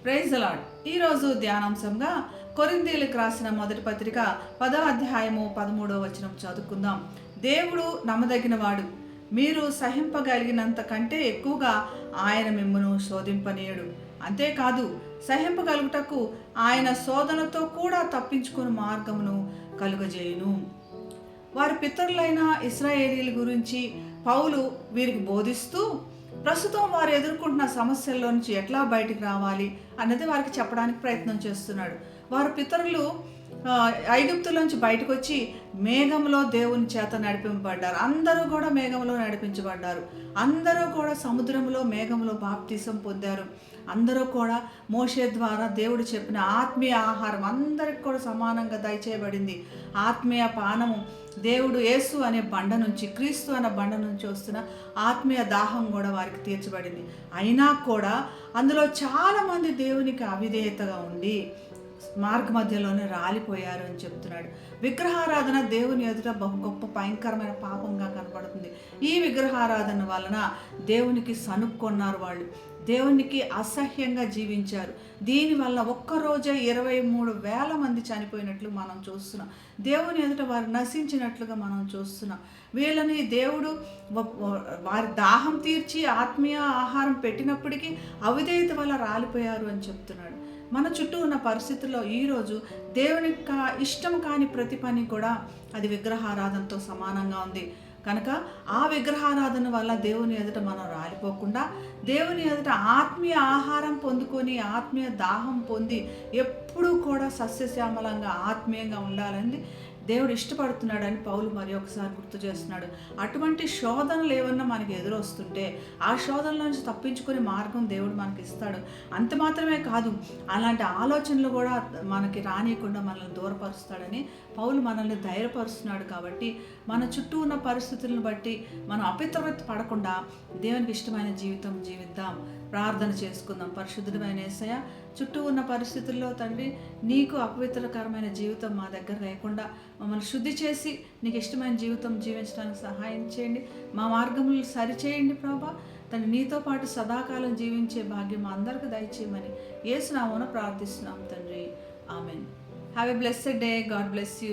Praise the lord. ఈరోజు ధ్యానాంశంగా కొరింథీయులకు రాసిన మొదటి పత్రిక 10వ అధ్యాయము 13వ వచనం చదువుకుందాం. దేవుడు నమ్మదగినవాడు, మీరు సహింపగలిగినంత కంటే ఎక్కువగా ఆయన మిమ్మును శోధింపనీయడు. అంతేకాదు, సహింపగలుగుటకు ఆయన శోధనతో కూడా తప్పించుకుని మార్గమును కలుగజేయును. వారి పితరులైన ఇశ్రాయేలీల గురించి పౌలు వీరికి బోధిస్తూ ప్రస్తుతం వారు ఎదుర్కొంటున్న సమస్యల్లో నుంచి ఎట్లా బయటికి రావాలి అన్నది వారికి చెప్పడానికి ప్రయత్నం చేస్తున్నాడు. వారి పితరులు ఐగుప్తులోంచి బయటకు వచ్చి మేఘంలో దేవుని చేత నడిపింపబడ్డారు. అందరూ కూడా మేఘంలో నడిపించబడ్డారు. అందరూ కూడా సముద్రంలో మేఘంలో బాప్తిసం పొందారు. అందరూ కూడా మోషే ద్వారా దేవుడు చెప్పిన ఆత్మీయ ఆహారం అందరికి కూడా సమానంగా దయచేయబడింది. ఆత్మీయ పానము దేవుడు యేసు అనే బండ నుంచి, క్రీస్తు అనే బండ నుంచి వస్తున్న ఆత్మీయ దాహం కూడా వారికి తీర్చబడింది. అయినా కూడా అందులో చాలామంది దేవునికి అవిధేయతగా ఉండి మార్గ మధ్యలోనే రాలిపోయారు అని చెప్తున్నాడు. విగ్రహారాధన దేవుని ఎదుట బహు గొప్ప భయంకరమైన పాపంగా కనబడుతుంది. ఈ విగ్రహారాధన వలన దేవునికి సనుక్కొన్నారు. వాళ్ళు దేవునికి అసహ్యంగా జీవించారు. దీనివల్ల ఒక్కరోజే 23,000 మంది చనిపోయినట్లు మనం చూస్తున్నాం. దేవుని ఎదుట వారు నశించినట్లుగా మనం చూస్తున్నాం. వీళ్ళని దేవుడు వారి దాహం తీర్చి ఆత్మీయ ఆహారం పెట్టినప్పటికీ అవిధేయత వల్ల రాలిపోయారు అని చెప్తున్నాడు. మన చుట్టూ ఉన్న పరిస్థితుల్లో ఈరోజు దేవునికి ఇష్టం కాని ప్రతి పని కూడా అది విగ్రహారాధనతో సమానంగా ఉంది. కనుక ఆ విగ్రహారాధన వల్ల దేవుని ఎదుట మనం రాలిపోకుండా దేవుని ఎదుట ఆత్మీయ ఆహారం పొందుకొని ఆత్మీయ దాహం పొంది ఎప్పుడూ కూడా సస్యశ్యామలంగా ఆత్మీయంగా ఉండాలని దేవుడు ఇష్టపడుతున్నాడని పౌలు మరి ఒకసారి గుర్తు చేస్తున్నాడు. అటువంటి శోధనలు ఏమన్నా మనకి ఎదురొస్తుంటే ఆ శోధనల నుంచి తప్పించుకునే మార్గం దేవుడు మనకి ఇస్తాడు. అంత మాత్రమే కాదు, అలాంటి ఆలోచనలు కూడా మనకి రానియకుండా మనల్ని దూరపరుస్తాడని పౌలు మనల్ని ధైర్యపరుస్తున్నాడు. కాబట్టి మన చుట్టూ ఉన్న పరిస్థితులను బట్టి మనం అపవిత్రత పడకుండా దేవునికి ఇష్టమైన జీవితం జీవిద్దాం. ప్రార్థన చేసుకుందాం. పరిశుద్ధుడైన యేసయ్య, చుట్టూ ఉన్న పరిస్థితుల్లో తండ్రి నీకు అపవిత్రకరమైన జీవితం మా దగ్గర లేకుండా మమ్మల్ని శుద్ధి చేసి నీకు ఇష్టమైన జీవితం జీవించడానికి సహాయం చేయండి. మా మార్గములు సరిచేయండి ప్రభా. తండ్రి నీతో పాటు సదాకాలం జీవించే భాగ్యం అందరికీ దయచేయమని యేసు నామమున ప్రార్థిస్తున్నాం తండ్రి. Amen. Have a blessed day. God bless you.